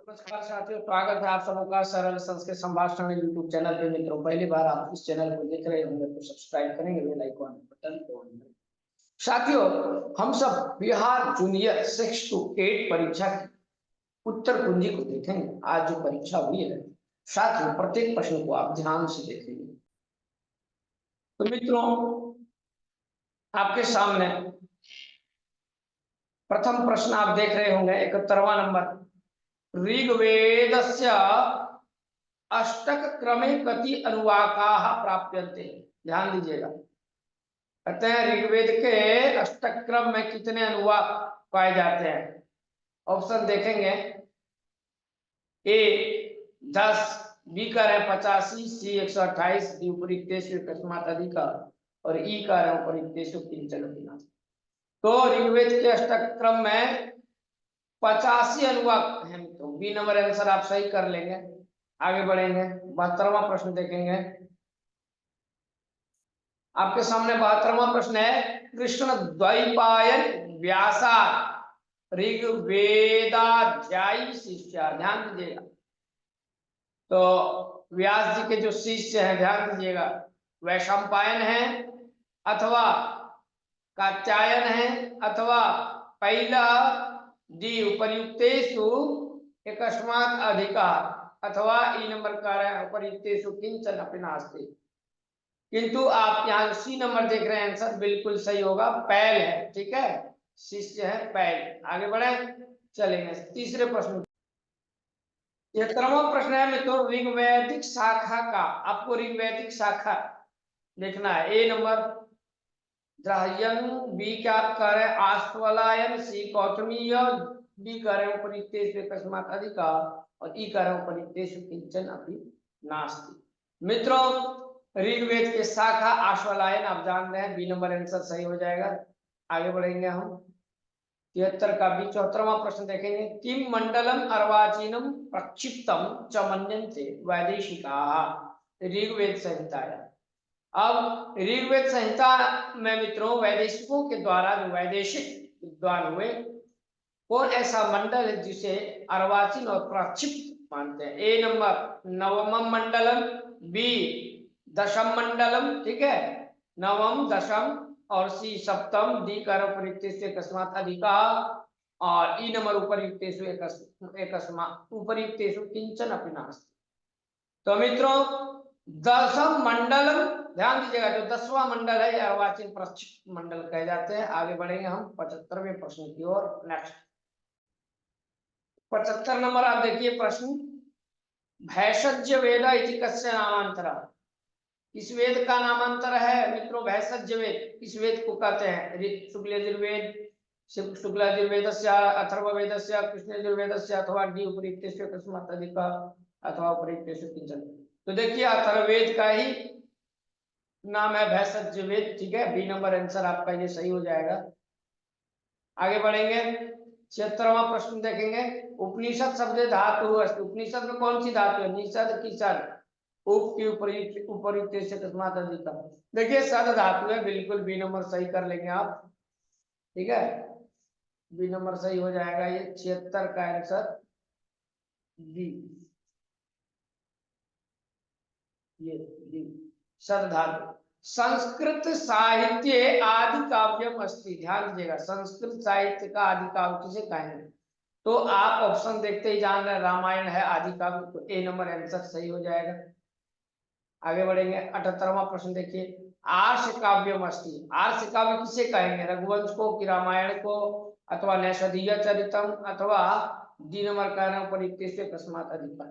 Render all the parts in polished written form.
नमस्कार साथियों, स्वागत है आप सबका सरल संस्कृत संभाषण यूट्यूब चैनल पे। मित्रों, पहली बार आप इस चैनल को देख रहे होंगे तो सब्सक्राइब करेंगे, बेल आइकॉन बटन को ऑन करें। साथियों, हम सब बिहार जूनियर 6 to 8 परीक्षा की उत्तर कुंजी को देखेंगे। आज जो परीक्षा हुई है, साथियों प्रत्येक प्रश्न को आप ध्यान से देखेंगे। तो मित्रों, आपके सामने प्रथम प्रश्न आप देख रहे होंगे 71वां नंबर। ऋग्वेदस्य अष्टक क्रमे कति अनुवाकाः प्राप्यन्ते। ध्यान दीजिएगा, कहते हैं ऋग्वेद के अष्टक क्रम में कितने अनुवाक पाए जाते हैं। ऑप्शन देखेंगे, ए 10, बी का है 85, सी 128, डी उपरिक्तेषु अकस्मात् अधिका और ई का है उपरिक्तेषु किंचन विनाश। तो ऋग्वेद के अष्टक क्रम में 85 अनुवाक हैं। तो बी नंबर आंसर आप सही कर लेंगे। आगे बढ़ेंगे, 72वां प्रश्न देखेंगे। आपके सामने 72वां प्रश्न है, कृष्ण द्वैपायन व्यासा ऋग्वेदाध्यायी शिष्य। ध्यान दीजिएगा, तो व्यास जी के जो शिष्य हैं, ध्यान दीजिएगा, वैशंपायन है अथवा कात्यायन है अथवा पहला डी उपर्युक्तेषु एकस्मात् अधिकार अथवा ई नंबर कार्य उपरिक्तेषु किंचन अपि नास्ति। किंतु आप यहाँ सी नंबर देख रहे हैं, आंसर बिल्कुल सही होगा, पैल है। ठीक है, शिष्य है पैल। आगे बढ़े, चलेंगे तीसरे प्रश्न। 73वां प्रश्न है मित्रों, ऋग्वैदिक शाखा का, आपको ऋग्वैदिक शाखा देखना है। ए नंबर द्राह्यन, बी क्या कर रहे हैं आश्वलायन, सी कौटमीय, डी कर रहे हैं उपरिक्तेषु एकस्मात् अधिका और ई कर रहे हैं उपरिक्तेषु किंचन अपि नास्ति। मित्रों, ऋग्वेद के शाखा आश्वलायन आप जान रहे हैं, बी नंबर आंसर सही हो जाएगा। आगे बढ़ेंगे हम 73 का बी। 74वां प्रश्न देखेंगे, किम मंडलम अर्वाचीनम प्रक्षिप्तम च मन्यन्ते वैदेशिकाः। ऋग्वेद संहिता। अब ऋग्वेद संहिता में मित्रों वैदेशिकों के द्वारा जो वैदेशिक विद्वान हुए, कौन ऐसा मंडल है जिसे अर्वाचीन और प्रक्षिप्त मानते हैं। ए नंबर नवम मंडलम, बी दशम मंडलम, ठीक है, नवम दशम और सी सप्तम, डी कर उपरिक्तेषु एकस्मात् अधिका और ई नंबर उपरिक्तेषु एकस्मात् उपरिक्तेषु किंचन अपि नास्ति। तो मित्रों दशम मंडलम, ध्यान दीजिएगा, जो 10वां मंडल है या अर्वाचीन प्रक्षिप्त मंडल कहे जाते हैं। आगे बढ़ेंगे हम 75वें प्रश्न की ओर। नेक्स्ट 75 नंबर आप देखिए प्रश्न, भैषज्य वेद इति कस्य नामांतरः। इस वेद का नामांतर है मित्रों भैषज्य वेद। इस वेद को कहते हैं शुक्ल यजुर्वेद, शुक्ल यजुर्वेदस्य, अथर्ववेदस्य, कृष्ण यजुर्वेदस्य अथवा डी उपरिक्तेषु एकस्मात् अधिका अथवा उपरिक्तेषु किंचन। तो देखिए अथर्ववेद का ही नाम है भैषज्य वेद। ठीक है, बी नंबर आंसर आपका ये सही हो जाएगा। आगे बढ़ेंगे 76वां प्रश्न देखेंगे, उपनिषद शब्द धातु अस्ति। उपनिषद में कौन सी धातु है, निषद की सद, उप की उपरिक्तेषु एकस्मात् अधिका। देखिए सद धातु है, बिल्कुल बी नंबर सही कर लेंगे आप। ठीक है, बी नंबर सही हो जाएगा। ये 76 का आंसर बी, ये बी सद धातु। संस्कृत साहित्य आदि काव्यम अस्ति। ध्यान दीजिएगा, संस्कृत साहित्य का आदि काव्य किसे कहेंगे। तो आप ऑप्शन देखते ही जान रहे हैं रामायण है आदि काव्य, तो ए नंबर आंसर सही हो जाएगा। आगे बढ़ेंगे 78वां प्रश्न देखिए, आर्ष काव्यम अस्ति। आर्ष काव्य किसे कहेंगे, रघुवंश को कि रामायण को अथवा नैषधीय चरितम अथवा डी नंबर कहना उपरिक्तेषु एकस्मात् अधिका।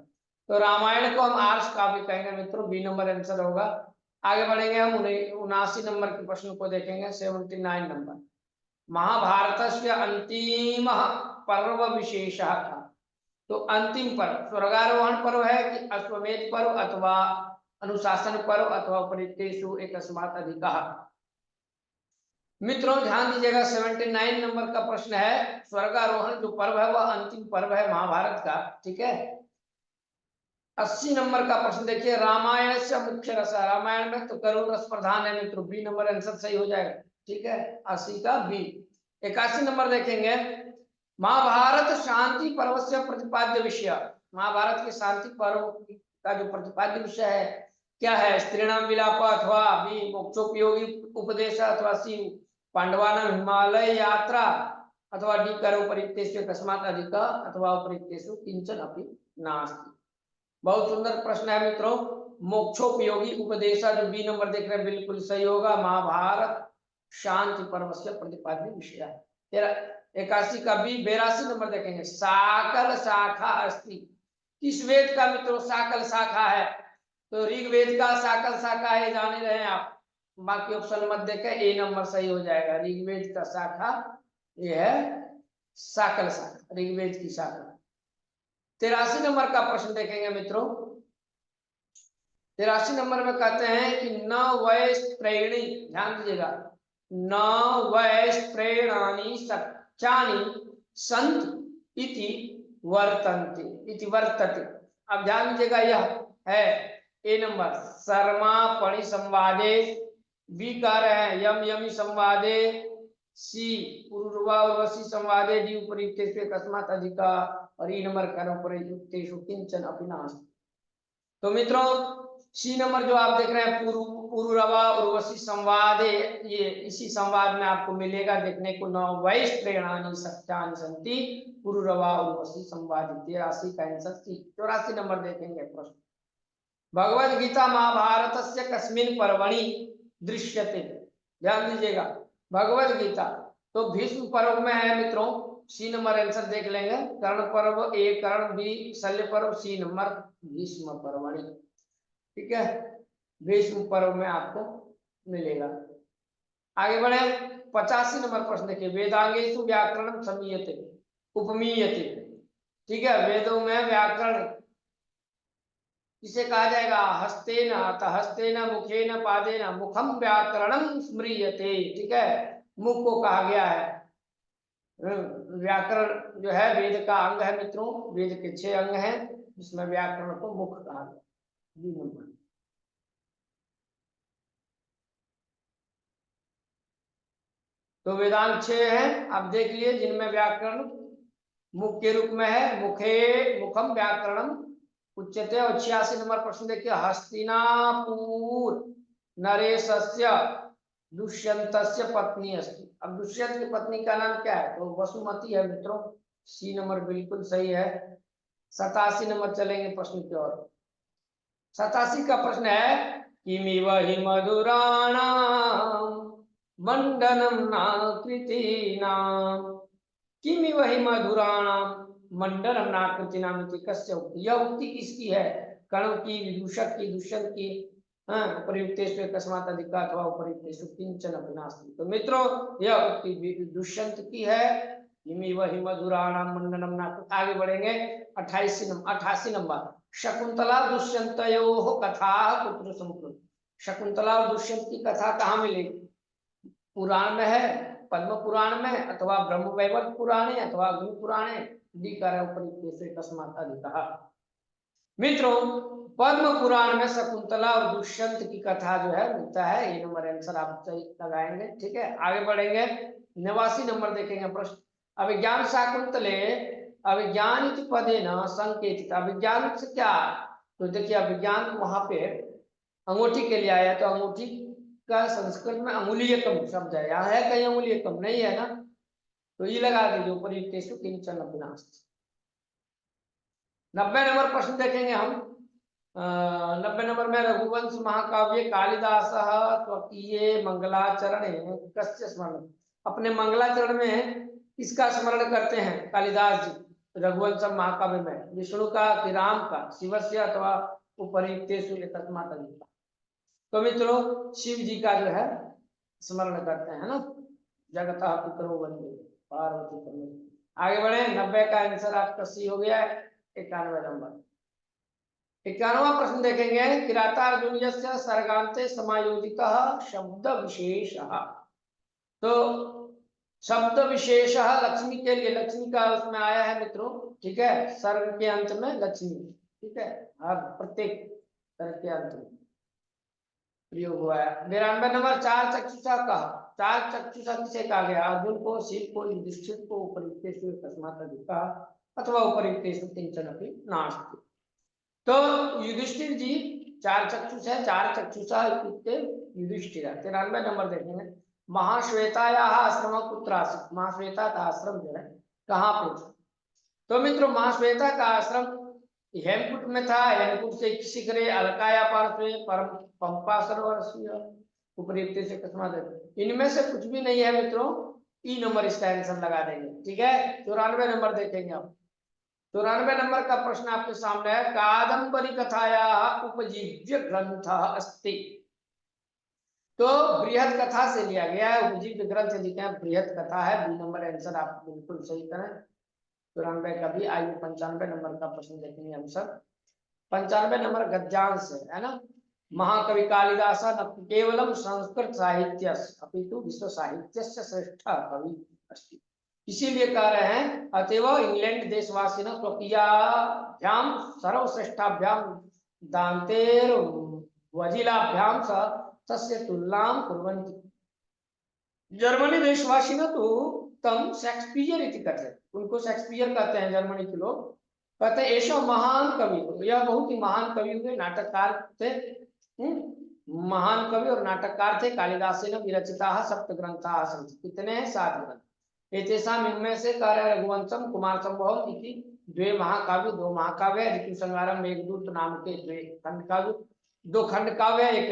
तो रामायण को हम आर्ष काव्य कहेंगे मित्रों, बी नंबर आंसर होगा। आगे बढ़ेंगे हम 79 नंबर के प्रश्न को देखेंगे। 79 नंबर, महाभारत से अंतिम पर्व विशेष था। तो अंतिम पर्व स्वर्गारोहण पर्व है कि अश्वमेध पर्व अथवा अनुशासन पर्व अथवा उपरिक्तेषु एकस्मात् अधिका। मित्रों ध्यान दीजिएगा, 79 नंबर का प्रश्न है, स्वर्गारोहण जो पर्व है वह अंतिम पर्व है महाभारत का। ठीक है, 80 नंबर का प्रश्न देखिए, रामायण से मुख्य रस। रामायण में तो करुण रस प्रधान है मित्रों, बी नंबर आंसर सही हो जाएगा। ठीक है, 80 का बी। 81 नंबर देखेंगे, महाभारत शांति पर्व से प्रतिपाद्य विषय, महाभारत के शांति पर्व का जो प्रतिपाद्य विषय है क्या है? स्त्रीणाम विलाप अथवा बी मोक्षोपयोगी उपदेश अथवा सी पांडवानां हिमालय यात्रा अथवा डी करो परिक्तेषु कस्मात् अधिक अथवा परिक्तेषु किंचन अपि नास्ति। बहुत सुंदर प्रश्न है मित्रों। मोक्षोपयोगी उपदेश जो बी नंबर देख रहे हैं बिल्कुल सही होगा। महाभारत शांति पर्व से प्रतिपाद्य विषय है। 81 का बी। 82 नंबर देखेंगे साकल शाखा अस्ति। किस वेद का मित्रों साकल शाखा है? तो ऋग्वेद का साकल शाखा है, जाने रहे आप। बाकी ऑप्शन मत देखें, ए नंबर सही हो जाएगा। ऋग्वेद का शाखा ये है साकल शाखा, ऋग्वेद की शाखा। 83 नंबर का प्रश्न देखेंगे मित्रों। 83 नंबर में कहते हैं कि न वैस्त्रेणी, ध्यान दीजिएगा, न वैस्त्रेणानि सत्यानि संत इति वर्तन्ते इति वर्तते। अब ध्यान दीजिएगा, यह है ए नंबर शर्मा पणि संवादे, बी कह रहे हैं यम यमी संवादे, सी पूर्वा उर्वशी संवादे, डी उपरिक्तेषु कस्मात् अधिका, और ई नंबर करो उपरिक्तेषु किंचन अपि नास्ति। तो मित्रों सी नंबर जो आप देख रहे हैं पूर्वा उर्वशी संवादे, ये इसी संवाद में आपको मिलेगा देखने को। न वैस्त्रेणानि सत्यानि सन्ति पूर्वा उर्वशी संवादे। 83 का आंसर सी। 84 नंबर देखेंगे प्रश्न। भगवद गीता महाभारत से कस्मिन पर्वणि दृश्यते। ध्यान दीजिएगा, भगवद गीता तो भीष्म पर्व में है मित्रों। सी नंबर आंसर देख लेंगे। कर्ण पर्व ए, कर्ण बी, शल्य पर्व सी नंबर, भीष्म पर्वणि। ठीक है, भीष्म पर्व में आपको मिलेगा। आगे बढ़े 85 नंबर प्रश्न देखिए। वेदांगेषु व्याकरण समीयते उपमीयते। ठीक है, वेदों में व्याकरण इसे कहा जाएगा हस्तेन, हस्तेन मुखेन पादेन मुखम व्याकरणम स्मृयते। ठीक है, मुख को कहा गया है। व्याकरण जो है वेद का अंग है मित्रों। वेद के 6 अंग हैं, जिसमें व्याकरण को मुख कहा गया। B number. तो वेदांग 6 हैं, आप देख लिए, जिनमें व्याकरण मुख के रूप में है। मुखम व्याकरणम उच्यते। और 86 नंबर प्रश्न देखिए। हस्तिनापुर नरेशस्य दुष्यंतस्य पत्नी अस्ति। अब दुष्यंत की पत्नी का नाम क्या है? तो वसुमती है मित्रों। सी नंबर बिल्कुल सही है। 87 नंबर चलेंगे प्रश्न की ओर। 87 का प्रश्न है किमिव हि मधुराणाम मंडनम नाकृतीनाम, किमिव हि मधुराणाम मंडनम नाकृतीनाम इति कस्य उक्ति। यह उक्ति किसकी है? कर्ण की, विदूषक की, दुष्यंत की। उपरिक्तेषु कस्मात् अधिका अथवा उपरिक्तेषु किंचन अपि नास्ति। तो मित्रों यह उक्ति दुष्यंत की है। किमिव हि मधुराणाम मंडनम नाकृतीनाम। आगे बढ़ेंगे 88 नंबर। शकुंतला दुष्यंतयोः कथा कुत्र संप्लुत। शकुंतला और दुष्यंत की कथा कहाँ मिलेगी? पुराण में है, पद्म पुराण में, अथवा ब्रह्म वैवर्त पुराणे, अथवा अग्नि पुराणे, डी कर उपरिक्तेषु कस्मात् अधिका। मित्रों पद्म पुराण में शकुंतला और दुष्यंत की कथा जो है मिलता है। ये नंबर आंसर आप लगाएंगे। ठीक है, आगे बढ़ेंगे 89 नंबर देखेंगे प्रश्न। अभिज्ञान शाकुंतले अभिज्ञान पदे न संकेतित। अभिज्ञान से क्या? तो देखिए अभिज्ञान वहां पे अंगूठी के लिए आया, तो अंगूठी का संस्कृत में अंगुलीयकम शब्द है। यहाँ है कहीं अंगुलीयकम? नहीं है ना, तो ये लगा दीजिए उपरिक्तेषु किंचन अपि नास्ति। 90 नंबर प्रश्न देखेंगे हम। 90 नंबर में रघुवंश महाकाव्य कालिदास स्वकीय मंगलाचरण कस्य स्मरण। अपने मंगलाचरण में किसका स्मरण करते हैं कालिदास जी रघुवंश महाकाव्य में? विष्णु का कि राम का, शिवस्य अथवा उपरिक्तेषु कस्मात् अधिका। तो मित्रों शिव जी का जो है स्मरण करते हैं ना। जगतः पितरो वंदे पार्वती परमेश्वर। आगे बढ़े 90 का आंसर आपका सी हो गया है। 91 नंबर। 91वां प्रश्न देखेंगे। किरातार्जुनीयस्य सर्गान्ते समायोजितः शब्द विशेषः। तो शब्द विशेषः लक्ष्मी के लिए, लक्ष्मी का उसमें आया है मित्रों। ठीक है, सर्ग के अंत में लक्ष्मी। ठीक है, हर प्रत्येक सर्ग के अंत में प्रयोग हुआ है। 92 नंबर। चार चक्षुषा कहा। चार चक्षुषा किसे कहा गया? अर्जुन को, शिव को, युधिष्ठिर को, उपरिक्तेषु तस्मात् अधिकः अथवा उपरिक्तेषु किंचन अपि नास्ति। तो युधिष्ठिर जी चार चक्षुष है, चार चक्षुषा इत्युक्ते युधिष्ठिर। 93 नंबर देखेंगे। महाश्वेताया आश्रम कुत्र आसीत्? महाश्वेता का आश्रम जो है कहाँ पे था? तो मित्रों महाश्वेता का आश्रम हेमकूट में था। हेमकूट से शीघ्र अलकाया पार्श्वे परम पंपा सरोवर उपयुक्त से कस्मात्। इनमें से कुछ भी नहीं है मित्रों, ई नंबर इसका आंसर लगा देंगे। ठीक है, 94 नंबर देखेंगे आप। 94 नंबर का प्रश्न आपके सामने है। कादम्बरी कथाया उपजीव्य ग्रंथ अस्ति। तो बृहद कथा से लिया गया है, उपजीव्य ग्रंथ लिखे हैं बृहद कथा है। बी नंबर आंसर आप बिल्कुल सही करें। 94 का भी। आइए 95 नंबर का प्रश्न देखेंगे हम सब। 95 नंबर गद्यांश है ना। महाकवि कालिदास न केवलम संस्कृत साहित्य अपितु विश्व साहित्य श्रेष्ठ कवि अस्ति। इसीलिए कह रहे हैं अतएव इंग्लैंड देशवासी न स्वकीयाभ्याम सर्वश्रेष्ठाभ्याम दान्तेर वजिलाभ्याम स तस्य तुलनाम कुर्वन्ति। जर्मनी देशवासी न तो तम शेक्सपियर इति कथयति। उनको शेक्सपियर कहते हैं जर्मनी के लोग। कहते हैं ऐसा महान कवि, यह बहुत ही महान कवि हुए, नाटककार थे। महान कवि और नाटककार थे। कालिदासेन विरचिताः सप्त ग्रंथाः सन्ति। कितने हैं? 7 ग्रंथ। एतेषाम् इनमें से कह रहे रघुवंशम कुमार संभवम इति द्वे महाकाव्य, 2 महाकाव्य, ऋतु संहारम मेघदूत नाम के 2 खंड काव्य, 2 खंड काव्य, एक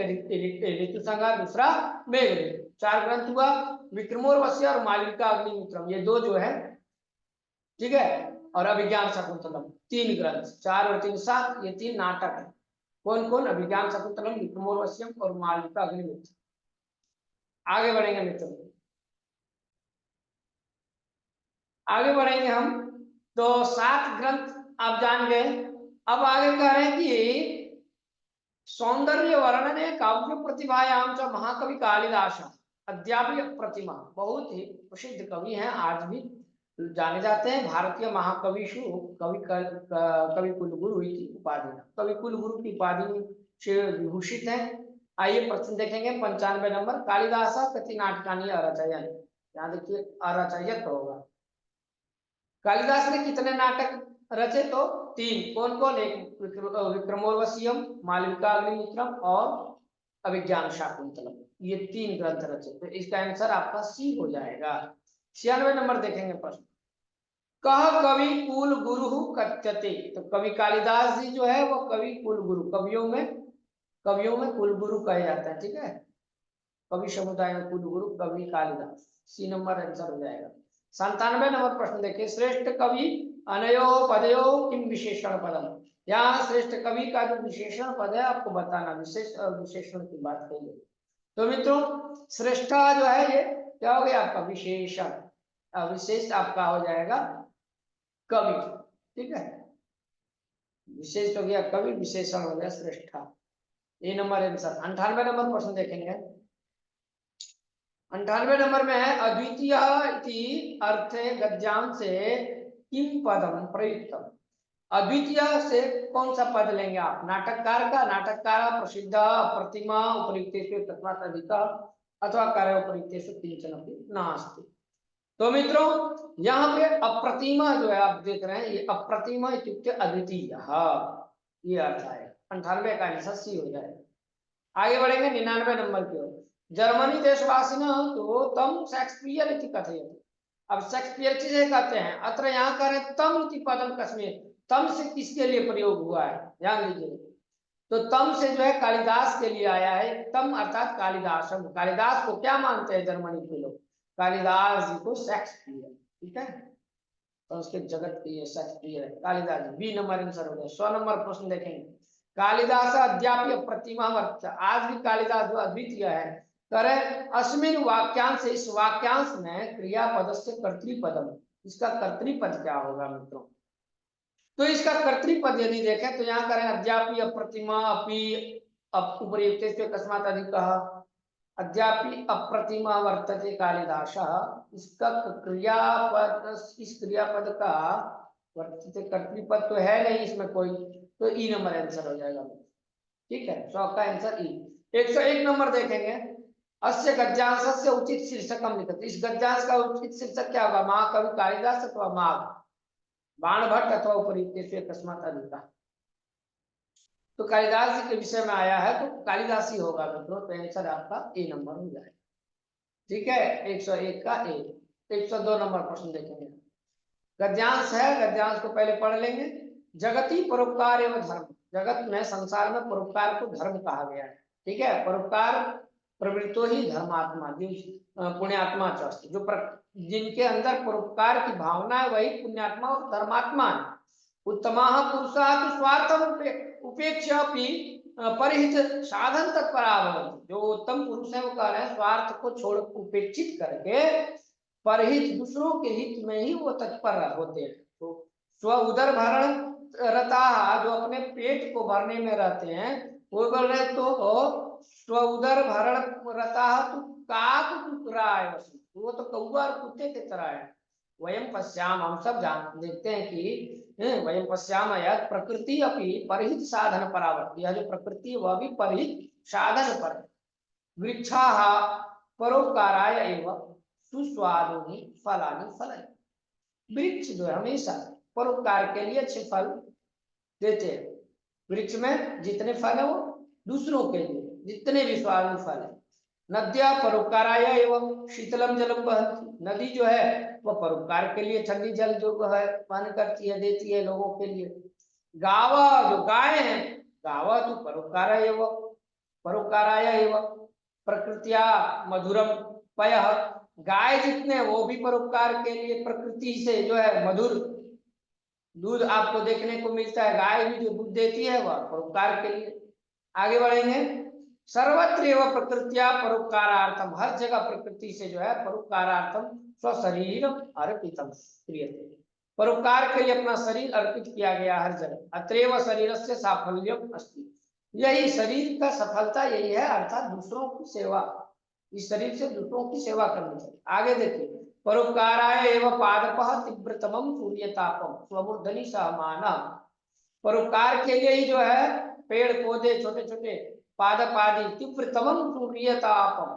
ऋतु संहार, दूसरा मेघदूत। 4 ग्रंथ हुआ। विक्रमोर्वशीय और मालविका अग्निमित्रम, ये 2 जो है, ठीक है। और अभिज्ञान शकुंतलम 3 ग्रंथ, 4 और 3 7, ये 3 नाटक है। कौन कौन? अभिज्ञान शकुंतलम, विक्रमोर्वशीयम और मालविका अग्निमित्र। आगे बढ़ेंगे मित्रों, आगे बढ़ेंगे हम। तो 7 ग्रंथ आप जान गए। अब आगे कह रहे हैं कि सौंदर्य वर्णने काव्य प्रतिभायाम च महाकवि कालिदास अद्यापि प्रतिमा। बहुत ही प्रसिद्ध कवि हैं, आज भी जाने जाते हैं। भारतीय महाकविषु कवि कुलगुरु की उपाधि, कवि कुलगुरु की उपाधि से विभूषित है। आइए प्रश्न देखेंगे 95 नंबर। कालिदास कति नाटकानि अरचयन्। यहाँ देखिए अरचयत होगा। कालिदास ने कितने नाटक रचे? तो 3। कौन कौन? एक विक्रमोर्वशीयम, मालविका अग्निमित्रम और अभिज्ञान शाकुंतलम, ये 3 ग्रंथ रचे। तो इसका आंसर आपका सी हो जाएगा। 96 नंबर देखेंगे प्रश्न। कह कवि कुल गुरु कथ्यते। तो कवि कालिदास जी जो है वो कवि कुल गुरु, कवियों में कुल गुरु कहे जाते हैं। ठीक है, कवि समुदाय में कुल गुरु कवि कालिदास। सी नंबर आंसर हो जाएगा। 97 नंबर प्रश्न देखिए। श्रेष्ठ कवि अनयो पदयो किम विशेषण पदम। यहाँ श्रेष्ठ कवि का जो विशेषण पद है आपको बताना, विशेष और विशेषण की बात कही है। तो मित्रों श्रेष्ठा जो है ये क्या हो गया आपका? विशेषण। विशेष आपका हो जाएगा कवि। ठीक है, विशेष हो गया कवि, विशेषण हो गया श्रेष्ठा। ये नंबर आंसर। 98 नंबर प्रश्न देखेंगे। 98 नंबर में है अद्वितीय इति अर्थे गद्यांश से किम पदम प्रयुक्तम। अद्वितीय से कौन सा पद लेंगे आप? नाटककार का। नाटककार प्रसिद्ध प्रतिमा उपयुक्तेषु तस्मात् अधिकः अथवा कार्य उपयुक्तेषु किंचन अपि नास्ति। तो मित्रों यहाँ पे अप्रतिमा जो है आप देख रहे हैं, ये अप्रतिमा इत्युक्ते अद्वितीय, ये अर्थ आएगा। 98 का आंसर सी हो जाएगा। आगे बढ़ेंगे 99 नंबर की ओर। जर्मनी देशवासी न तो तम शेक्सपियर इति कथयति। अब शेक्सपियर किसे कहते हैं? अत्र यहाँ करें तम इति पदम कस्मिन्। तम से किसके लिए प्रयोग हुआ है? ध्यान दीजिए। तो तम से जो है कालिदास के लिए आया है। तम अर्थात कालिदासम। कालिदास को क्या मानते हैं जर्मनी के लोग? कालिदास जी को शेक्सपियर। ठीक है, संस्कृत जगत के ये शेक्सपियर है कालिदास जी। बी नंबर आंसर हो गया। 100 नंबर प्रश्न देखेंगे। कालिदास अद्यापि प्रतिमा वर्त। आज भी कालिदास जो अद्वितीय है। करें अस्मिन वाक्यांश, इस वाक्यांश में क्रियापद से कर्तृपदम। इसका कर्तृपद क्या होगा मित्रों? तो इसका कर्तृपद यदि देखें तो यहाँ करें अद्यापि अप्रतिमा अपि उपयुक्त कस्मात् अधिकः। अद्यापि अप्रतिमा वर्तते कालिदास। इसका क्रियापद, इस क्रियापद का वर्तते कर्तृपद तो है नहीं इसमें कोई, तो ई नंबर आंसर हो जाएगा। ठीक है, 100 का आंसर ई। 101 नंबर देखेंगे। अस्य गद्यांशस्य उचित शीर्षकम लिखत। इस गद्यांश का उचित शीर्षक क्या होगा? महाकवि कालिदास अथवा माघ, बाणभट्ट अथवा उपरीतेषु एकस्मात् अधिका। तो कालिदास जी के विषय में आया है तो कालिदास ही होगा मित्रों, तो आंसर आपका ए नंबर हो जाएगा। ठीक है, 101 का ए। 102 नंबर प्रश्न देखेंगे। गद्यांश है, गद्यांश को पहले पढ़ लेंगे। जगती परोपकार एवं धर्म, जगत में संसार में परोपकार को धर्म कहा गया है। ठीक है, परोपकार प्रवृत्तो ही धर्मात्मा, पुण्यात्मा चस्ति, जो जिनके अंदर परोपकार की भावना है वही पुण्यात्मा और धर्मात्मा है। उत्तमाः पुरुषाः तु स्वार्थम उपेक्षा परिहित साधन तत्परा भवन्ति। जो उत्तम पुरुष है वो कह रहे हैं स्वार्थ को छोड़ उपेक्षित करके परहित दूसरों के हित में ही वो तत्पर होते हैं। तो स्व उदर भरण रता, जो अपने पेट को भरने में रहते हैं, वो बोल रहे तो स्व उदर भरण रता तो काक कुतराय, वो तो कौवा और कुत्ते की तरह है। वयम पश्याम, हम सब जान देखते हैं कि वयम पश्याम यत् प्रकृति अपि परहित साधन परावर्ती, यह जो प्रकृति है वह भी परहित साधन पर। वृक्षाः परोपकाराय एवं सुस्वादुनि फलानि फलय, वृक्ष जो है हमेशा परोपकार के लिए अच्छे फल देते हैं। वृक्ष में जितने फल है वो दूसरों के लिए, जितने भी स्वादु फल है। नद्या परोपकाराय एवं शीतलम जलम बहन्ति, नदी जो है वो परोपकार के लिए ठंडी जल जो है पान करती है, देती है लोगों के लिए। गावा, जो गाय है, गावा तो परोपकाराय एवं प्रकृतिया मधुरम पयः, गाय जितने वो भी परोपकार के लिए प्रकृति से जो है मधुर दूध आपको देखने को मिलता है। गाय भी जो दूध देती है वह परोपकार के लिए। आगे बढ़ेंगे। सर्वत्र एवं प्रकृतिया परोपकारार्थम, हर जगह प्रकृति से जो है परोपकारार्थम स्वशरीर अर्पितम क्रियते, परोपकार के लिए अपना शरीर अर्पित किया गया हर जगह। अत्रैव शरीरस्य साफल्यम अस्ति, यही शरीर का सफलता यही है, अर्थात दूसरों की सेवा। इस शरीर से दूसरों की सेवा करनी चाहिए। आगे देखिए, परोपकाराय एवं पादपः तीव्रतमम सूर्यतापम स्वमूर्धनि सहमाना, परोपकार के लिए ही जो है पेड़ पौधे छोटे छोटे पादप आदि तीव्रतमम सूर्यतापम,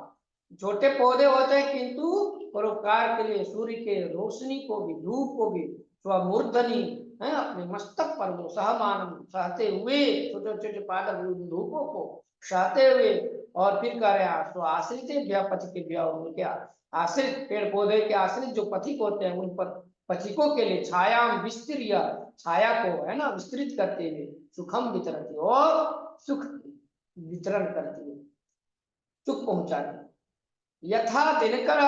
छोटे पौधे होते हैं किंतु परोपकार के लिए सूर्य के रोशनी को भी, धूप को भी स्वमूर्धनि है अपने मस्तक पर वो सहमानम सहते हुए, छोटे छोटे पादप धूपों को सहते हुए। और फिर कह रहे हैं तो आश्रित पथिक, उनके आश्रित पेड़ पौधे के आश्रित जो पथिक होते हैं उन पर पथिकों के लिए छायाम विस्तृय, छाया को है ना विस्तृत करते हुए, सुखम वितरती, और सुख वितरण करती है, सुख पहुंचाती। यथा दिनकर,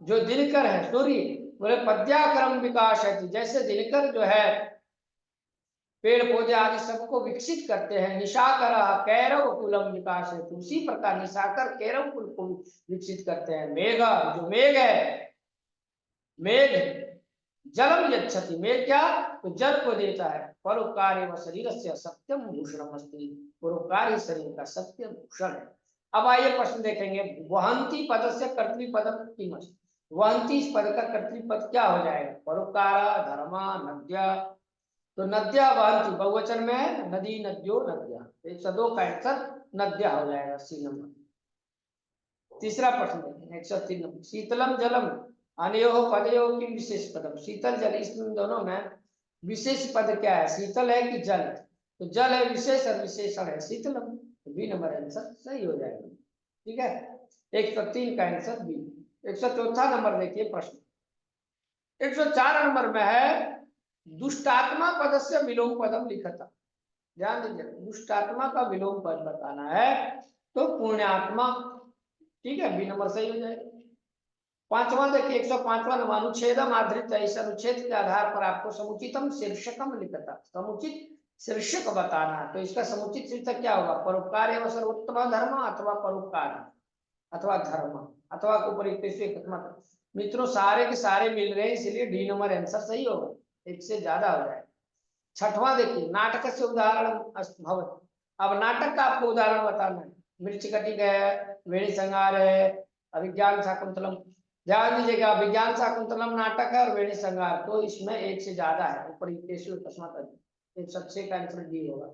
जो दिनकर है सूर्य, बोले पद्याक्रम विकास है, जैसे दिनकर जो है पेड़ पौधे आदि सबको विकसित करते हैं। निशाकर कैरव कुलम विकास है, उसी प्रकार निशाकर कैरव कुल को विकसित करते हैं। मेघ, जो मेघ है, मेघ जलम यच्छति, मेघ क्या तो जल को देता है। परोपकार एवं शरीर से सत्यम भूषणम अस्ति, परोपकार ही शरीर का सत्य भूषण है। अब आइए प्रश्न देखेंगे। वहंती पद से कर्तृपदम किमस्ति, वहंती इस पद का कर्तृपद क्या हो जाएगा? परोपकार, धर्मा, नद्या। तो नद्या वहंती बहुवचन में है, नदी नद्यो नद्या, 102 का आंसर नद्या हो जाएगा, सी नंबर। तीसरा प्रश्न देखें 103 नंबर। शीतलम जलम अनयोः पदयोः किम विशेष पदम, शीतल जल, इस दोनों में विशेष पद क्या है? शीतल है कि जल? तो जल है विशेष और विशेषण है शीतलम, तो बी नंबर आंसर सही हो जाएगा। ठीक है, 103 का आंसर बी। 104 नंबर देखिए प्रश्न। 104 नंबर में है दुष्टात्मा पद से विलोम पदम लिखता, ध्यान दीजिए, दुष्टात्मा का विलोम पद बताना है तो पुण्यात्मा। ठीक है, बी नंबर सही हो जाएगा। पांचवा देखिए 105वां नंबर, अनुच्छेदम आधारित, इस अनुच्छेद के आधार पर आपको समुचितम शीर्षकम लिखता, समुचित शीर्षक बताना है। तो इसका समुचित शीर्षक क्या होगा? परोपकार एवं सर्वोत्तम धर्म, अथवा परोपकार, अथवा धर्म, अथवा ऊपर। मित्रों सारे के सारे मिल रहे हैं इसलिए डी नंबर आंसर सही होगा, एक से ज्यादा हो जाए। छठवां देखिए, नाटक से उदाहरण भवति, अब नाटक का आपको उदाहरण बताना है। मृच्छकटिक है, वेणी संहार है, अभिज्ञान शाकुंतलम। ध्यान दीजिएगा, विज्ञान शाकुंतलम नाटक है और वेणी संहार, तो इसमें एक से ज्यादा है। ऊपर 106 का आंसर डी होगा।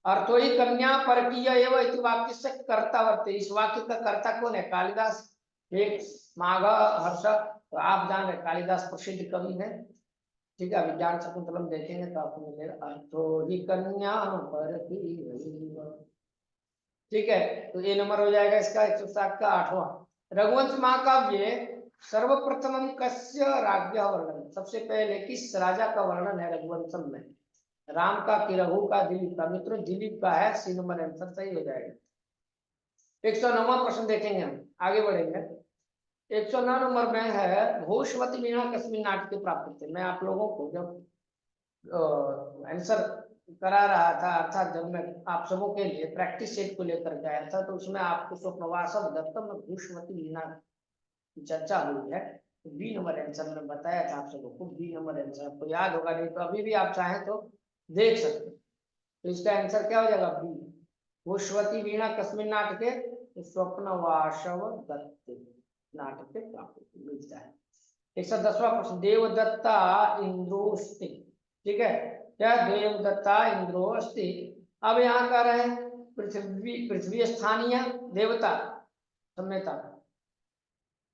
अर्थो ही कन्या परकीय एवं इति वाक्य से कर्ता वर्ते, इस वाक्य का कर्ता कौन है? कालिदास। एक माघ हर्ष, तो आप जान रहे कालिदास प्रसिद्ध कवि है। ठीक है, विज्ञान शकुंतलम देखेंगे तो आपको मिलेगा अर्थो ही कन्या परकीय। ठीक है, तो ये नंबर हो जाएगा इसका 107 का 8वां। रघुवंश महाकाव्य सर्वप्रथम कस्य राज्ञ वर्णन, सबसे पहले किस राजा का वर्णन है रघुवंशम में? राम का कि रघु का दिलीप का? मित्रों दिलीप का है, सी नंबर आंसर सही हो जाएगा। 109वां प्रश्न देखेंगे, हम आगे बढ़ेंगे। 109 नंबर में है घोषवती वीणा कस्मिन नाट्य प्राप्त थे। मैं आप लोगों को जब आंसर करा रहा था, अर्थात जब मैं आप सबों के लिए प्रैक्टिस सेट को लेकर के आया था, तो उसमें आपको स्वप्नवासव दत्तम में घोषवती वीणा की चर्चा हुई है। तो बी नंबर आंसर में बताया था आप सबों को, बी नंबर आंसर आपको याद होगा, नहीं तो अभी भी आप चाहें तो देख सकते हैं। तो इसका आंसर क्या हो जाएगा? बी। घोषवती वीणा कस्मिन नाटके? तो स्वप्नवासव दत्त नाटके प्राप्त मिलता है। 110वां प्रश्न देवदत्ता इंद्रोस्ति। ठीक है, क्या देवदत्ता इंद्रोस्ति? अब यहाँ कह रहे हैं पृथ्वी स्थानीय देवता सम्यता,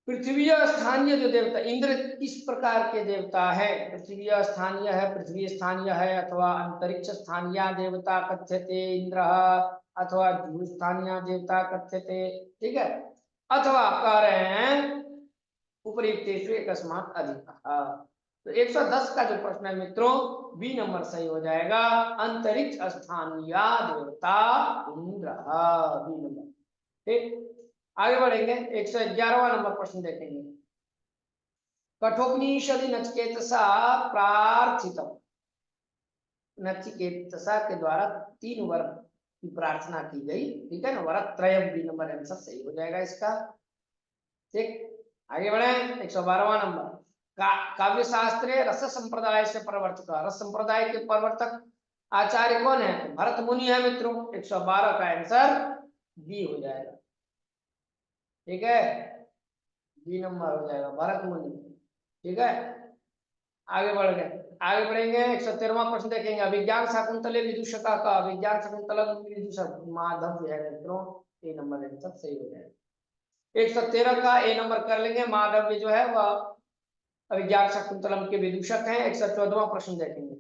पृथ्वी स्थानीय जो देवता इंद्र किस प्रकार के देवता है? पृथ्वी स्थानीय है, पृथ्वी स्थानीय है, अथवा अंतरिक्ष स्थानीय देवता कथ्यते इंद्र, अथवा भू स्थानीय देवता कथ्यते। ठीक है, अथवा कह रहे हैं उपरिक्तेषु एकस्मात् अधिकः। तो 110 का जो प्रश्न है मित्रों, बी नंबर सही हो जाएगा, अंतरिक्ष स्थानीय देवता इंद्र, बी नंबर। ठीक, आगे बढ़ेंगे। 111वां नंबर प्रश्न देखेंगे। कठोपनिषदि नचिकेतसा प्रार्थितम, नचिकेतसा के द्वारा 3 वर की प्रार्थना की गई। ठीक है ना, वरत्रयम, बी नंबर आंसर सही हो जाएगा इसका। ठीक, आगे बढ़े। 112वां नंबर काव्य शास्त्रे रस संप्रदाय से प्रवर्तक, रस संप्रदाय के प्रवर्तक आचार्य कौन है? भरत मुनि है मित्रों। 112 का आंसर बी हो जाएगा। ठीक है, बी नंबर हो जाएगा, भरत मुनि। ठीक है, आगे बढ़ गए, आगे बढ़ेंगे। 113वां प्रश्न देखेंगे। अभिज्ञान शाकुंतले विदूषका का, अभिज्ञान शाकुंतलम विदूषक माधव है मित्रों, ए नंबर आंसर सही हो जाएगा। 113 का ए नंबर कर लेंगे। माधव जो है वह अभिज्ञान शाकुंतलम के विदूषक हैं। 114वां प्रश्न देखेंगे।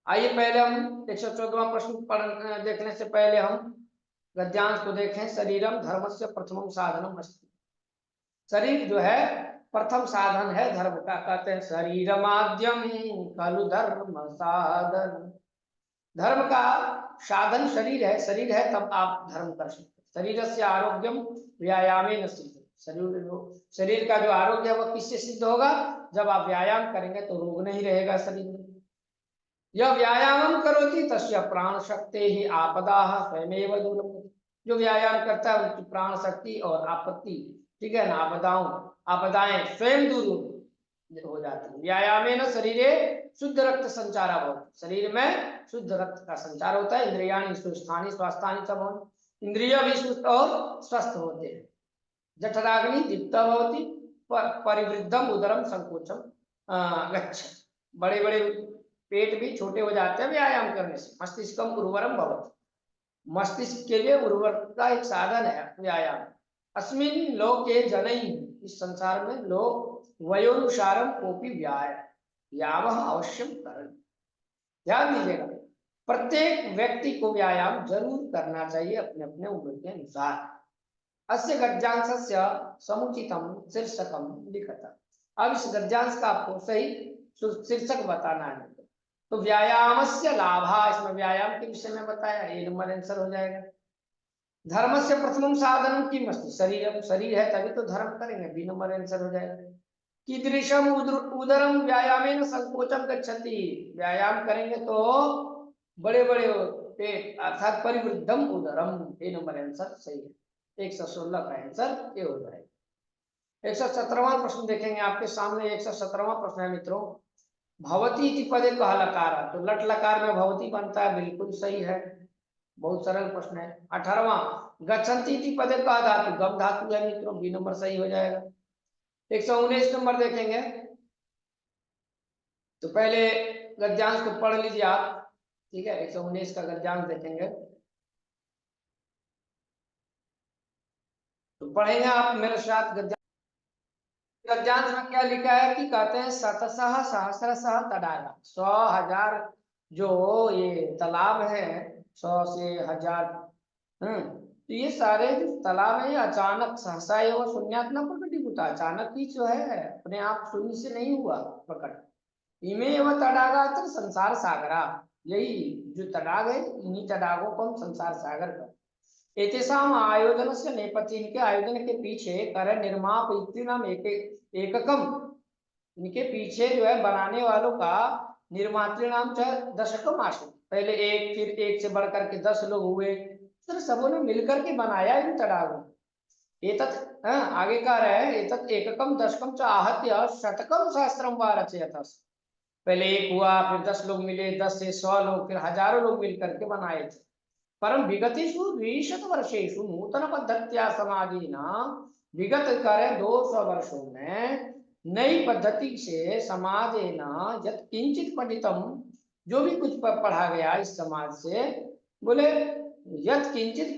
आइए पहले हम 114वां प्रश्न देखने से पहले हम गद्यांश को देखें। शरीरम धर्मस्य प्रथमम साधनम अस्ति, शरीर जो है प्रथम साधन है धर्म का। कहते हैं शरीर माध्यम खलु धर्म साधन, धर्म का साधन शरीर है, शरीर है तब आप धर्म कर सकते हैं। शरीर से आरोग्यम व्यायामेन सिद्ध, शरीर का जो आरोग्य है वह किससे सिद्ध होगा? जब आप व्यायाम करेंगे तो रोग नहीं रहेगा शरीर में। यह व्यायाम करोति तस्य प्राण शक्ति ही आपदा स्वयमेव दूरम, जो व्यायाम करता है उनकी प्राण शक्ति और आपत्ति, ठीक है ना, आपदाएं स्वयं दूर हो जाती है। व्यायामेन शरीरे शुद्ध रक्त संचार होता, शरीर में शुद्ध रक्त का संचार होता है। इंद्रियाणि सुस्थानि स्वास्थानि च भवन्ति, इंद्रिय भी सुस्त और स्वस्थ होते हैं। जठराग्नि दीप्ता भवति परिवृद्धम उदरम संकोचम गच्छ, बड़े बड़े पेट भी छोटे हो जाते हैं व्यायाम करने से। मस्तिष्कम उर्वरम भवति, मस्तिष्क के लिए उर्वर का एक साधन है व्यायाम। अस्मिन् लोके जनैः, इस संसार में लोग वयोनुसारम कोपि व्यायाम अवश्यम करें। ध्यान दीजिएगा, प्रत्येक व्यक्ति को व्यायाम जरूर करना चाहिए अपने अपने उम्र के अनुसार। अस्य गद्यांशस्य समुचितम शीर्षकम लिखत, अब इस गद्यांश का आपको सही शीर्षक बताना है। तो व्यायामस्य लाभा, इसमें व्यायाम के विषय में बताया, ये नंबर आंसर हो जाएगा। धर्म से प्रथम साधन की मस्ती, शरीर, शरीर है तभी तो धर्म करेंगे, बी नंबर आंसर हो जाएगा। कीदृशम उदरम व्यायामेन संकोचम गच्छति, व्यायाम करेंगे तो बड़े बड़े पेट अर्थात परिवृद्धम उदरम, ए नंबर आंसर सही है। 116 का आंसर ये हो जाएगा। 117वां प्रश्न देखेंगे आपके सामने। 117वां प्रश्न है मित्रों, भवती इति पदे कह लकार, तो लट लकार में भवती बनता है, बिल्कुल सही है, बहुत सरल प्रश्न है। 18वां गच्छन्ति इति पदे कह धातु, गम धातु है मित्रों, बी नंबर सही हो जाएगा। 119 नंबर देखेंगे, तो पहले गद्यांश को पढ़ लीजिए आप। ठीक है, 119 का गद्यांश देखेंगे तो पढ़ेंगे आप मेरे साथ। गद्यांश में क्या लिखा है कि कहते हैं शतशः सहस्रशः तडागा, 100,000 जो ये तालाब है, 100 से 1000। तो ये सारे जो तालाब है ये अचानक सहसा एवं शून्यात न प्रकटीभूता, अचानक ही जो है अपने आप शून्य से नहीं हुआ प्रकट। इमे एवं तडागा संसार सागरा, यही जो तडाग है इन्हीं तडागों को हम संसार सागर कर। एतेषाम आयोजन से नेपथ्य, इनके आयोजन के पीछे कर निर्मापयित्री नाम एककम, इनके पीछे जो है बनाने वालों का निर्मातृ नाम जो है दशकम आश्रम, पहले एक फिर एक से बढ़कर के 10 लोग हुए, फिर सबों ने मिलकर के बनाया इन तडागों। एतत् आगे कह रहे हैं एतत् एककम दशकम च आहत्य शतकम सहस्त्रम वा रचयत। पहले एक हुआ, फिर 10 लोग मिले, 10 से 100 लोग, फिर हजारों लोग मिलकर के बनाए थे। परम विगतेषु 20 वर्षेषु नूतन पद्धत्या समाधीन, विगत करे 200 वर्षों में नई पद्धति से समाजेन यत् किंचित पठितम, जो भी कुछ पढ़ा गया इस समाज से, बोले यत् किंचित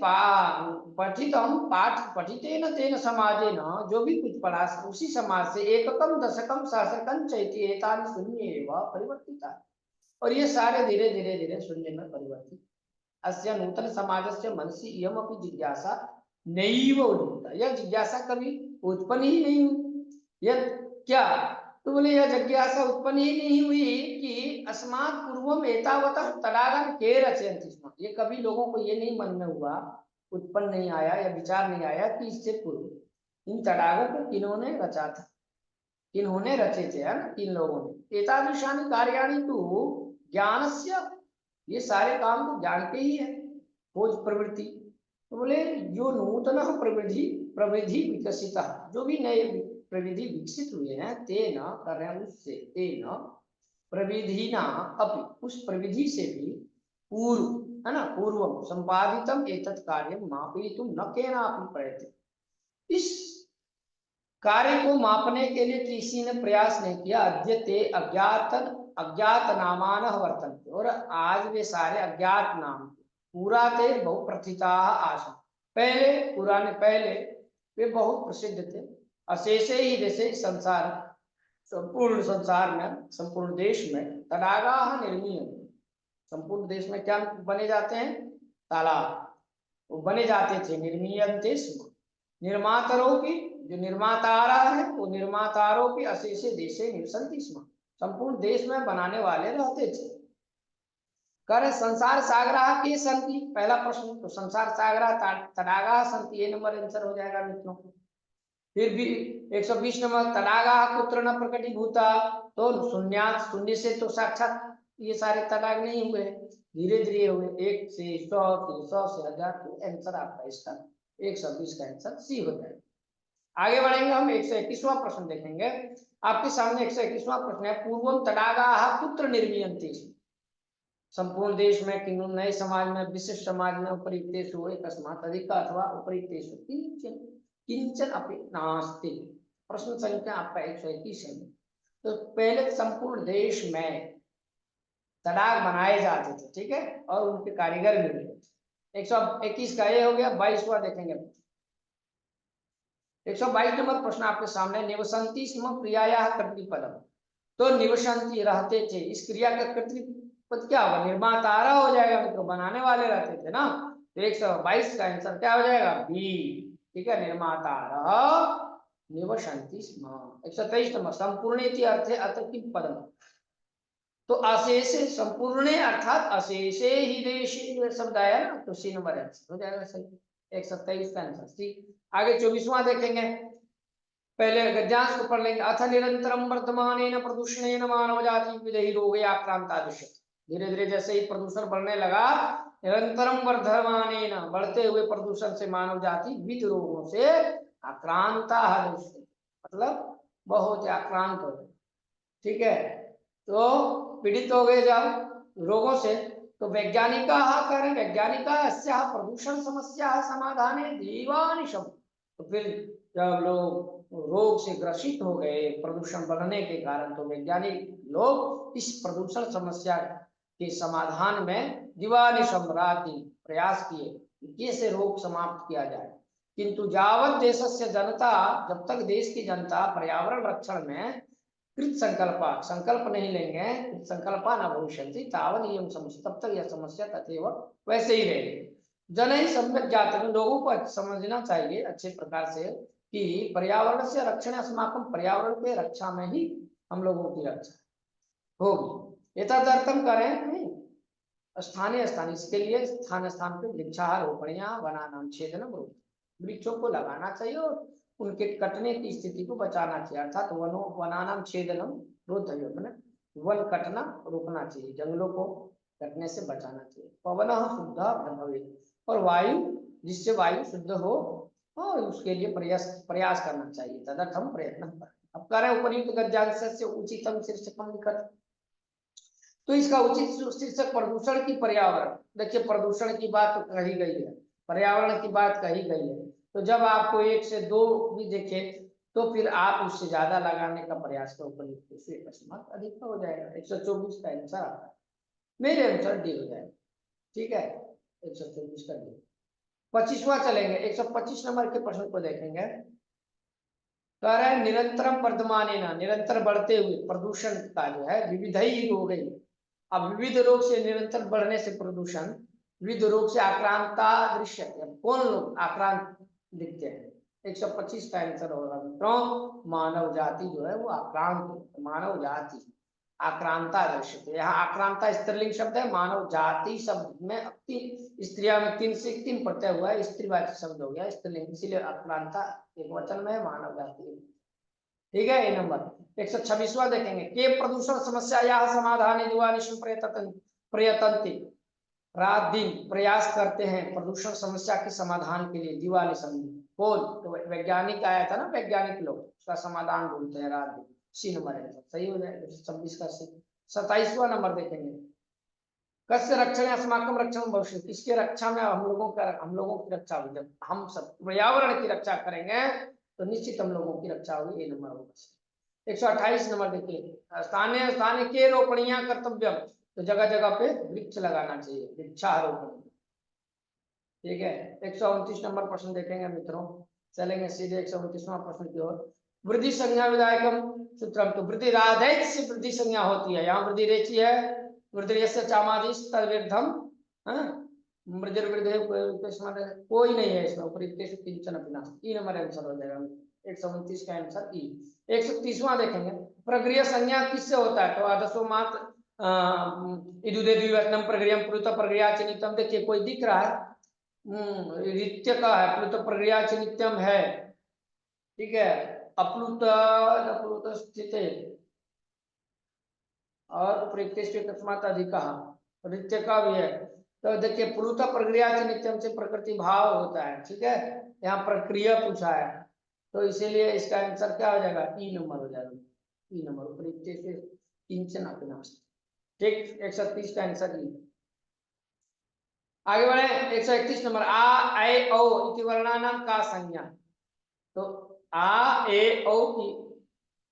पठितम पाठ पठितेन तेन समाजेन, जो भी कुछ पढ़ा उसी समाज से एककम दशकम सहस्रकम चैति एतानि शून्य एवं परिवर्तिता, और ये सारे धीरे धीरे धीरे शून्य में परिवर्तित। अस्य नूतन समाजस्य मनसि इयमपि जिज्ञासा नैव उद्भूता, यह जिज्ञासा कभी उत्पन्न ही नहीं हुई। यह क्या, तो बोले यह जिज्ञासा उत्पन्न ही नहीं हुई कि अस्मात् पूर्वम एतावतः तडागं के रचयन्ति स्म, ये कभी लोगों को ये नहीं मन में हुआ, उत्पन्न नहीं आया या विचार नहीं आया कि इससे पूर्व इन तडागों को किन्होंने रचा था, किन्होंने रचे थे, है ना, किन लोगों ने। एतादृशानि कार्याणि तु ज्ञानस्य, ये सारे काम तो ज्ञान के ही है, खोज प्रवृत्ति। तो बोले जो नूतन प्रविधि प्रविधि विकसित, जो भी नए प्रविधि विकसित हुए हैं, तेन कर रहे हैं उससे, तेन प्रविधि ना अपि, उस प्रविधि से भी पूर्व, है ना, पूर्व संपादितम एतत् कार्य मापयितुम न केनापि प्रयते, इस कार्य को मापने के लिए किसी ने प्रयास नहीं किया। अद्यते अज्ञात नामान वर्तन्ते, और आज वे सारे अज्ञात नाम पूरा थे बहुप्रथिता आशा, पहले पुराने पहले वे बहुत प्रसिद्ध थे। अशेषे ही जैसे संसार, संपूर्ण संसार में, संपूर्ण देश में तडागा निर्मीय, संपूर्ण देश में क्या बने जाते हैं, तालाब वो बने जाते थे। निर्मीयन्ते स्म, निर्मातारों की, जो निर्मातारा है वो निर्मातारों की अशेषे देशे निवसन्ति स्म, संपूर्ण देश में बनाने वाले रहते थे। कर संसार सागरा के संति, पहला प्रश्न तो संसार सागरा तडागा संति, ये नंबर आंसर हो जाएगा मित्रों। फिर भी 120 नंबर तडागा कुत्र न प्रकटीभूता, तो शून्यात, शून्य से तो साक्षात ये सारे तडाग नहीं हुए, धीरे धीरे हुए, 1 से 100, फिर 100 से 1000, तो आंसर आपका इसका 120 का आंसर सी हो जाएगा। आगे बढ़ेंगे हम 121वां प्रश्न देखेंगे। आपके सामने 121वां प्रश्न है, पूर्वम तडागा कुत्र निर्मीयन्ते, संपूर्ण देश में किन्नु नए समाज में, विशिष्ट समाज में, उपरिक्तेषु एकस्मात् अधिक अथवा उपरिक्तेषु किंचन किंचन अपि नास्ति। प्रश्न संख्या आपका 121 है। तो पहले संपूर्ण देश में तडाग बनाए जाते थे, ठीक है, और उनके कारीगर मिले थे। 121 का ये हो गया। 22वां देखेंगे, 122 नंबर प्रश्न आपके सामने, निवसंति स्म क्रियाया कर्तृपदम, तो निवसंति रहते थे, इस क्रिया का कर्तृपद क्या होगा, निर्मातारा हो जाएगा मित्रों, बनाने वाले रहते थे ना, तो 122 का आंसर क्या हो जाएगा, बी, ठीक है, निर्मातारा निवसंति स्म। 123 नंबर, संपूर्णेति अर्थे अत्र किम पदम, तो अशेषे संपूर्ण अर्थात अशेषे ही देशी शब्द आया ना, तो सी नंबर आंसर हो जाएगा सही, 127 का आंसर सी। आगे 24वां देखेंगे, पहले गद्यांश को पढ़ लेंगे। अथ निरंतरम वर्तमानेन प्रदूषणेन मानव जाति विविधि रोगे आक्रांता दृश्यते, धीरे धीरे जैसे ही प्रदूषण बढ़ने लगा, निरंतरम वर्धमानेन, बढ़ते हुए प्रदूषण से मानव जाति विविध रोगों से आक्रांता दृश्यते, मतलब बहुत आक्रांत हो गए, ठीक है, तो पीड़ित हो गए जब रोगों से, तो वैज्ञानिक प्रदूषण समस्या समाधाने दीवानिशम, तो फिर जब लोग रोग से ग्रसित हो गए प्रदूषण बढ़ने के कारण, तो वैज्ञानिक लोग इस प्रदूषण समस्या के समाधान में दिवानिशम रात दिन प्रयास किए कैसे रोग समाप्त किया जाए, किंतु जावत देशस्य जनता, जब तक देश की जनता पर्यावरण रक्षण में कृत संकल्पा संकल्प नहीं लेंगे, संकल्पा न भविष्यन्ति तावत ये समस्या, तब तक यह समस्या तथैव वैसे ही रहेगी। जन ही सम्यक ज्ञात, लोगों को समझना चाहिए अच्छे प्रकार से कि पर्यावरण से रक्षण अस्माकं, पर्यावरण के रक्षा में ही हम लोगों की रक्षा होगी। एतदर्थं करें नहीं स्थानीय स्थानीय, इसके लिए स्थान स्थान पे वृक्षारोपणियां वनानां छेदनम रोध, वृक्षों को लगाना चाहिए और उनके कटने की स्थिति को बचाना चाहिए, अर्थात वनानां छेदनम रोध, वन कटना रोकना चाहिए, जंगलों को कटने से बचाना चाहिए। पवन शुद्ध भवेत्, और वायु, जिससे वायु शुद्ध हो और उसके लिए प्रयास करना चाहिए। तदर्थम प्रयत्न करें। अब करें उपयुक्त गद्यांशस्य उचितम शीर्षकम लिखत, तो इसका उचित शीर्षक प्रदूषण की पर्यावरण। देखिए प्रदूषण की बात तो कही गई है, पर्यावरण की बात कही गई है, तो जब आपको 1 से 2 भी देखे तो फिर आप उससे ज्यादा लगाने का प्रयास करो, अकस्मात अधिक हो जाएगा। 124 का आंसर आता है, मेरे अनुसार डी हो जाएगा। ठीक है, 124 का डी। 25वां चलेंगे, 125 नंबर के प्रश्न को देखेंगे। कह रहे हैं निरंतरम वर्धमानेन, निरंतर बढ़ते हुए प्रदूषण का जो है विविधई रोग गई। अब विविध रोग से निरंतर बढ़ने से प्रदूषण, विविध रोग से आक्रांता दृश्य, कौन लोग आक्रांत दिखते हैं? 125 का आंसर होगा मित्रों, मानव जाति जो है वो आक्रांत, मानव जाति आक्रांता दृश्य। यहाँ आक्रांता स्त्रीलिंग शब्द है, मानव जाति शब्द में स्त्रिया में 3 से 3 प्रत्यय हुआ है, स्त्रीवाची शब्द हो गया स्त्रीलिंग, इसीलिए आक्रांता एक वचन में मानव जाति। ठीक है, ये नंबर 126वां देखेंगे। के प्रदूषण समस्या या समाधान दिवानिशम प्रयतन्ति, रात दिन प्रयास करते हैं प्रदूषण समस्या के समाधान के लिए। दिवानिशम कौन? तो वैज्ञानिक आया था ना, वैज्ञानिक लोग उसका समाधान ढूंढते हैं रात दिन। सी नंबर है, सही हो जाएगा 26 का सी। 27वां नंबर देखेंगे। कस्य रक्षण अस्माकं रक्षण भविष्य, किसके रक्षा में हम लोगों की रक्षा होगी। जब हम सब पर्यावरण की रक्षा करेंगे तो निश्चित हम लोगों की रक्षा होगी। ये नंबर होगा। 128 नंबर देखिए, स्थानीय स्थानीय के रोपणियां कर्तव्य, तो जगह जगह पे वृक्ष लगाना चाहिए, वृक्षारोपण। ठीक है, 129 नंबर प्रश्न देखेंगे मित्रों, चलेंगे सीधे 129वां प्रश्न की ओर। वृद्धि संज्ञा विधायकम सूत्रम, तो वृद्धि राधैत से वृद्धि संज्ञा होती है, यहाँ वृद्धि रेची है, वृद्धि चामादिश तद्विरुद्धम, मृदुर वृद्धि कोई नहीं है इसमें, उपरिक्तेषु किंचन अपि नास्ति। 3 नंबर आंसर हो जाएगा 129 का आंसर ई। 130वां देखेंगे, प्रक्रिया संज्ञा किससे होता है? तो आदर्शो मात्र इदुदे द्विवचनम प्रक्रिया प्लुत प्रक्रिया चिन्हितम। देखिए कोई दिख रहा है, रित्य का है, प्लुत प्रक्रिया चिन्हितम है। ठीक है, अप्लुत अप्लुत स्थित और उपरिक्तेषु तस्मात् अधिकः, रित्य का भी है। तो देखिए प्लुत प्रक्रिया चिन्हितम से प्रकृति भाव होता है। ठीक है, यहाँ प्रक्रिया पूछा है, तो इसीलिए इसका आंसर क्या हो जाएगा? ई नंबर हो जाएगा, ई नंबर उपरिक्तेषु किंचन अपि नास्ति। ठीक, 130 का आंसर ई। आगे बढ़े 131 नंबर। आ ए औ इति वर्णानाम का संज्ञा, तो आ ए औ की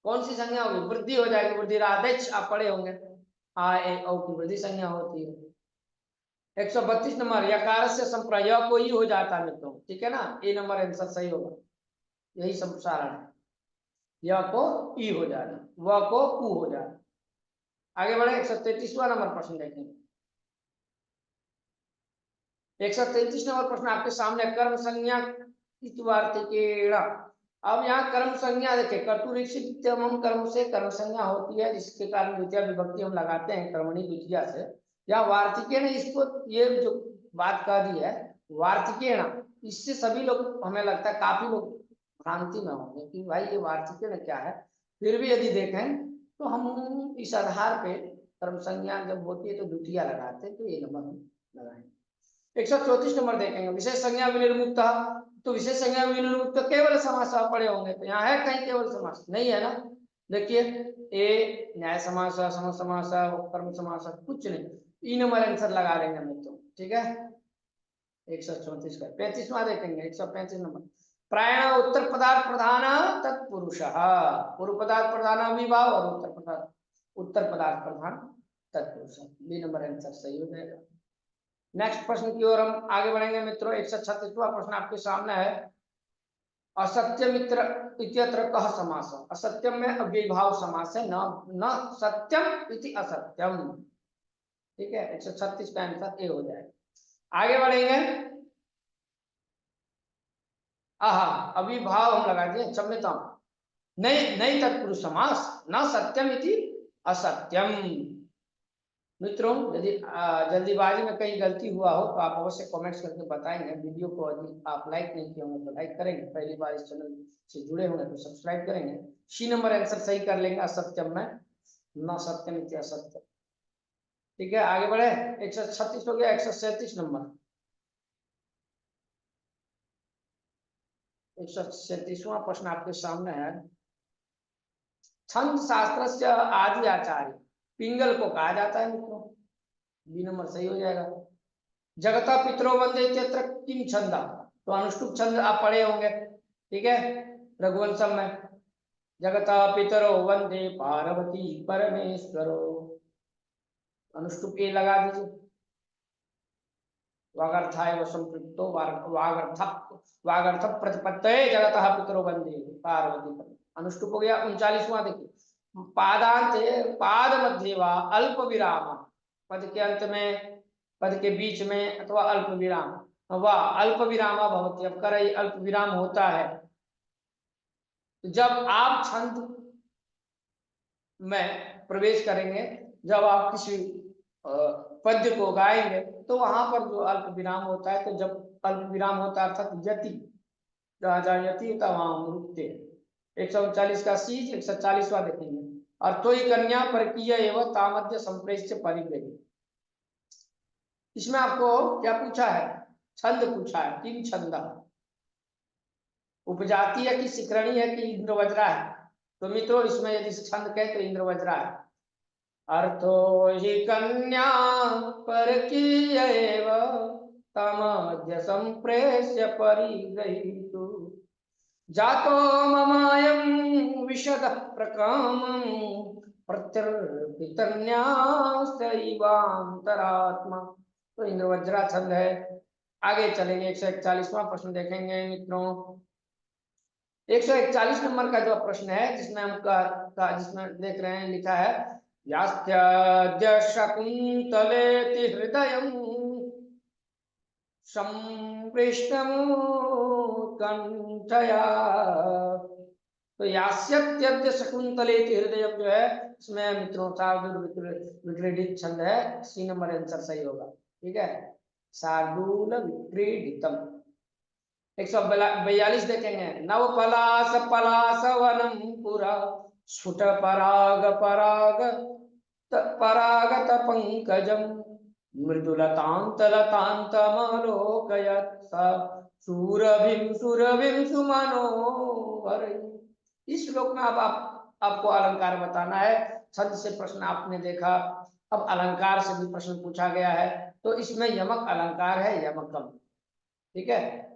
कौन सी संज्ञा होगी? वृद्धि हो जाएगी, वृद्धि राधेच आप पढ़े होंगे, आ ए औ की वृद्धि संज्ञा होती है। 132 नंबर, यकार से संप्रय, य को ई हो जाता है मित्रों। ठीक है ना, ए नंबर आंसर सही होगा, यही सब सारा है, य को ई हो जाना, व को उ हो जाना। आगे बढ़े 133वां नंबर प्रश्न देखेंगे। 133 नंबर प्रश्न आपके सामने, कर्म संज्ञा इत्वार्तिकेण। अब यहाँ कर्म संज्ञा देखिए, कर्तुरीक्षित कर्म से कर्म संज्ञा होती है, जिसके कारण द्वितीय विभक्ति हम लगाते हैं कर्मणि द्वितीया से। या वार्तिकेण, इसको ये जो बात कह दी है वार्तिकेण, इससे सभी लोग हमें लगता है काफी लोग भ्रांति में होंगे कि भाई ये वार्तिकेण क्या है। फिर भी यदि देखें तो हम इस आधार पे कर्म संज्ञा जब होती है तो द्वितीया लगाते हैं, तो ये नंबर हम लगाएंगे। 134 नंबर देखेंगे, विशेष संज्ञा विनिर्मुक्त, तो विशेष संज्ञा विनिर्मुक्त केवल समास आप पढ़े होंगे, तो यहाँ है कहीं केवल समास? नहीं है ना। देखिए ए न्याय समास, सम समास, कर्म समास, कुछ नहीं। ई नंबर आंसर लगा लेंगे हम तो। ठीक है, 134 का। 35वां देखेंगे, 135 नंबर। प्रायण उत्तर पदार्थ प्रधान तत्पुरुष, पूर्व पदार्थ प्रधान अभिभाव और उत्तर पदार्थ प्रधान तत्पुरुष। बी नंबर आंसर सही हो जाएगा। नेक्स्ट प्रश्न की ओर हम आगे बढ़ेंगे मित्रों। 136वां प्रश्न आपके सामने है। असत्यम इत्यत्र कः समासः। असत्यम में अव्ययीभाव समास है, न सत्यम इति असत्यम। ठीक है, 136 का आंसर ए हो जाएगा। आगे बढ़ेंगे। अविभाव हम लगा दिए, क्षम्यताम। नहीं नहीं, तत्पुरुष समास, न सत्यम इति असत्यम। मित्रों यदि जल्दीबाजी में कहीं गलती हुआ हो तो आप अवश्य कमेंट्स करके बताएंगे। वीडियो को यदि आप लाइक नहीं किए होंगे तो लाइक करेंगे, पहली बार इस चैनल से जुड़े होंगे तो सब्सक्राइब करेंगे। सी नंबर आंसर सही कर लेंगे, असत्यम में, न सत्यम इति असत्यम। ठीक है, आगे बढ़े। 136 हो गया। 137 नंबर। 137वां प्रश्न आपके सामने है। छंद शास्त्र से आदि आचार्य पिंगल को कहा जाता है मित्रों। बी नंबर सही हो जाएगा। जगता पितरो वंदे इत्यत्र किम छंदा। तो अनुष्टुप छंद आप पढ़े होंगे, ठीक है, रघुवंशम में। जगता पितरो वंदे पार्वती परमेश्वरो। अनुष्टुप ए लगा दीजिए। वागर्थाय व संपृक्तो वागर्थ प्रतिपत्तये जगतः पितरो वंदे पार्वती। अनुष्टुप हो गया। 39वां देखिए। पादांत पाद मध्य व अल्प विराम। पद के अंत में, पद के बीच में अथवा अल्प विराम, व अल्प विराम भवति। अब कर अल्प विराम होता है। जब आप छंद में प्रवेश करेंगे, जब आप किसी पद्य को गाएंगे तो वहां पर जो अल्प विराम होता है, तो जब अल्प विराम होता है अर्थात यति, जहाँ यति होता है वहां हम रुकते हैं। 139 का सीज। 140वां देखेंगे। अर्थो ही कन्या परकीय एवं तामध्य संप्रेष्य परिग्रही। इसमें आपको क्या पूछा है? छंद पूछा है। किम छंद, उपजाति है कि शिखरणी है कि इंद्रवज्रा है। तो मित्रों इसमें यदि छंद कहे तो इंद्रवज्रा है। अर्थो ही कन्या परकीय एवं तामध्य संप्रेष्य परिग्रहीतु। जातो ममायं विशद प्रकामं प्रत्यर्पितन्यास्तैवान्तरात्मा। तो इंद्रवज्रा छंद है। आगे चलेंगे। 141वां प्रश्न देखेंगे मित्रों। 141 नंबर का जो प्रश्न है, जिसमें हम जिसमें देख रहे हैं लिखा है, यास्त्याद्य शकुन्तलेति हृदयं संपृष्टमुत्कण्ठया। तो यास्यत्यद्य शकुन्तलेति हृदयं जो है, इसमें मित्रों शार्दूल विक्रीडित छंद है। सी नंबर आंसर सही होगा। ठीक है, शार्दूल विक्रीडितम। 142 देखेंगे। नव पलास पलास वनम पुरा स्फुट पराग पराग परागत पंकजम मृदुलतांत लतांतमलोकयत् सुरभिं सुरभिं सुमनोहर। इस श्लोक में अब आपको अलंकार बताना है। छंद से प्रश्न आपने देखा, अब अलंकार से भी प्रश्न पूछा गया है। तो इसमें यमक अलंकार है, यमकम। ठीक है,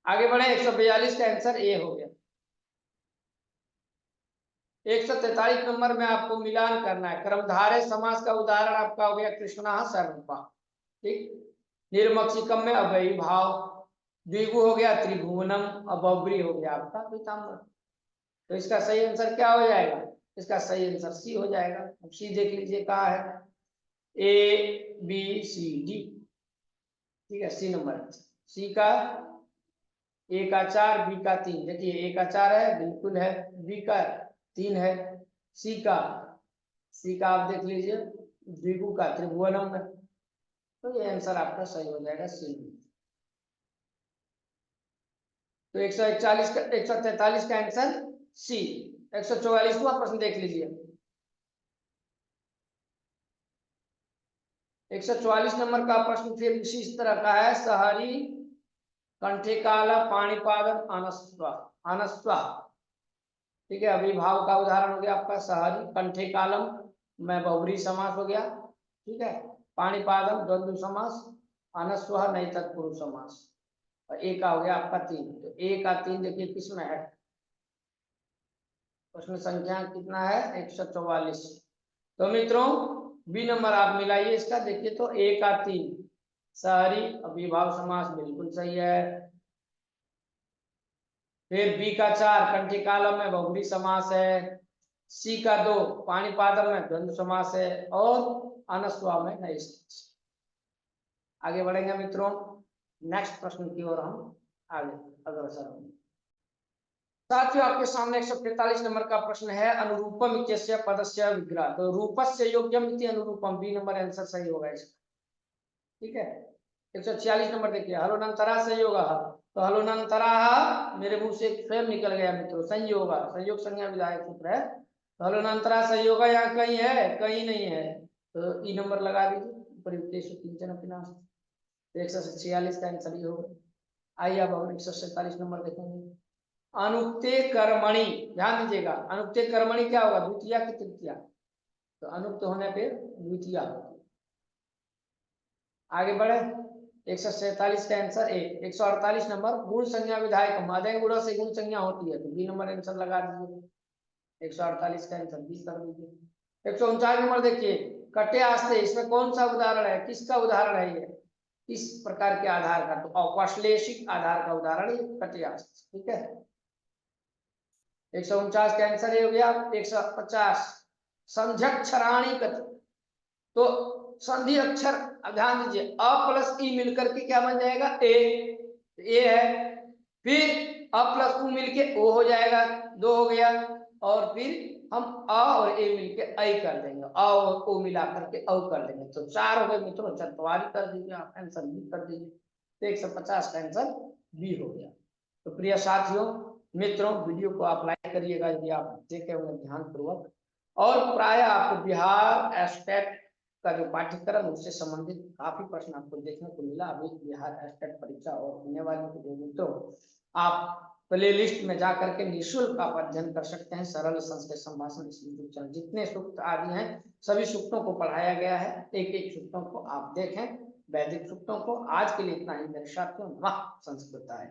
आगे बढ़े। 142 का आंसर ए हो गया। 143 नंबर में आपको मिलान करना है। कर्मधारय समास का उदाहरण आपका हो गया कृष्णा सर्वपा। ठीक, निर्मक्षिकम में अव्ययी भाव, द्विगु हो गया त्रिभुवनम, अबौग्री हो गया आपका पीताम्बर। तो इसका सही आंसर क्या हो जाएगा? इसका सही आंसर सी हो जाएगा। अब सी देख लीजिए कहा है, ए बी सी डी। ठीक है, सी नंबर। सी का ए का 4, बी का 3। देखिए ए का 4 है, बिल्कुल है। बी का 3 है। सी का आप देख लीजिए, द्विगु का त्रिभुवनम है। तो ये आंसर आपका सही हो जाएगा सी। तो 143 का 143 का आंसर सी। 144वां प्रश्न देख लीजिए। 144 नंबर का प्रश्न फिर इसी तरह का है। सहरी कंठिकाला पाणिपादम अनस्वा अनस्वा। ठीक है, अभिभाव का उदाहरण हो गया आपका सहरी। कंठिकालम में बहुब्री समास हो गया। ठीक है, पाणिपादम द्वंद्व समास, अनस्वा नहीं तत्पुरुष समास। और ए का हो गया आपका 3। तो ए का 3 देखिए किसमें है? प्रश्न संख्या कितना है? 144। तो मित्रों बी नंबर आप मिलाइए इसका, देखिए तो ए का 3 शहरी अविभाव समास बिल्कुल सही है। फिर बी का 4 कंठी कालम में बहुब्री समास है। सी का 2 पाणिपादम में द्वंद्व समास है। और अनस्वा में नई समास। आगे बढ़ेंगे मित्रों, नेक्स्ट प्रश्न की ओर हम आगे अग्रसर होंगे। साथियों आपके सामने 143 नंबर का प्रश्न है, अनुरूपम इत्यस्य पदस्य विग्रह। तो रूपस्य योग्यम इति अनुरूपम, बी नंबर आंसर सही होगा इसका। ठीक है। 146 नंबर देखिए, हलोनंतरा संयोग। तो हलोनंतरा मेरे मुंह से स्वयं निकल गया मित्रों, संयोग संयोग संज्ञा विधायक सूत्र है। तो हलोनंतरा संयोग यहाँ कहीं है, कहीं नहीं है, तो ई नंबर लगा दीजिए। प्रयुक्तेषु किंचन अपि नास्ति। 146 का आंसर ही होगा। आइए अब हम 147 नंबर देखेंगे। अनुक्ते कर्मणि, ध्यान दीजिएगा, अनुक्ते कर्मणि क्या होगा, द्वितीया की तृतीया। तो अनुक्त होने पे द्वितीया होगी। आगे बढ़े, 147 का आंसर ए। 148 नंबर, गुण संज्ञा विधायक, मादे गुण से गुण संज्ञा होती है, तो बी नंबर आंसर लगा दीजिए। 148 का आंसर बी कर दीजिए। 149 नंबर देखिए, कटे आस्ते, इसमें कौन सा उदाहरण है, किसका उदाहरण है ये, इस प्रकार के आधार का, तो औपश्लेषिक आधार का उदाहरण ये कटे आस्ते। ठीक है। 149 का आंसर ये हो गया। 150 संध्यक्षराणी कथि। तो संधि अक्षर ध्यान दीजिए, अ प्लस ई मिलकर के क्या बन जाएगा, ए है। फिर अ प्लस उ मिलके ओ हो जाएगा, 2 हो गया। और फिर हम अ और ए मिलके ऐ कर देंगे, अ और ओ मिला करके औ कर देंगे, तो 4 हो गए मित्रों। चतवारी कर दीजिए आप, आंसर बी कर दीजिए। तो 150 का आंसर बी हो गया। तो प्रिय साथियों मित्रों, वीडियो को आप लाइक करिएगा यदि आप देखे हुए ध्यान पूर्वक। और प्राय आपको बिहार एस्टेट का जो पाठ्यक्रम उससे संबंधित काफी प्रश्न आपको देखने को मिला। अभी बिहार एस्टेट परीक्षा और होने वाली मित्रों, आप प्ले लिस्ट में जाकर के निःशुल्क आप अध्ययन कर सकते हैं। सरल संस्कृत संभाषण इस यूट्यूब चैनल, जितने सूक्त आदि हैं सभी सूक्तों को पढ़ाया गया है। एक एक सूक्तों को आप देखें, वैदिक सूक्तों को। आज के लिए इतना ही मेरे साथियों, नमः संस्कृताय।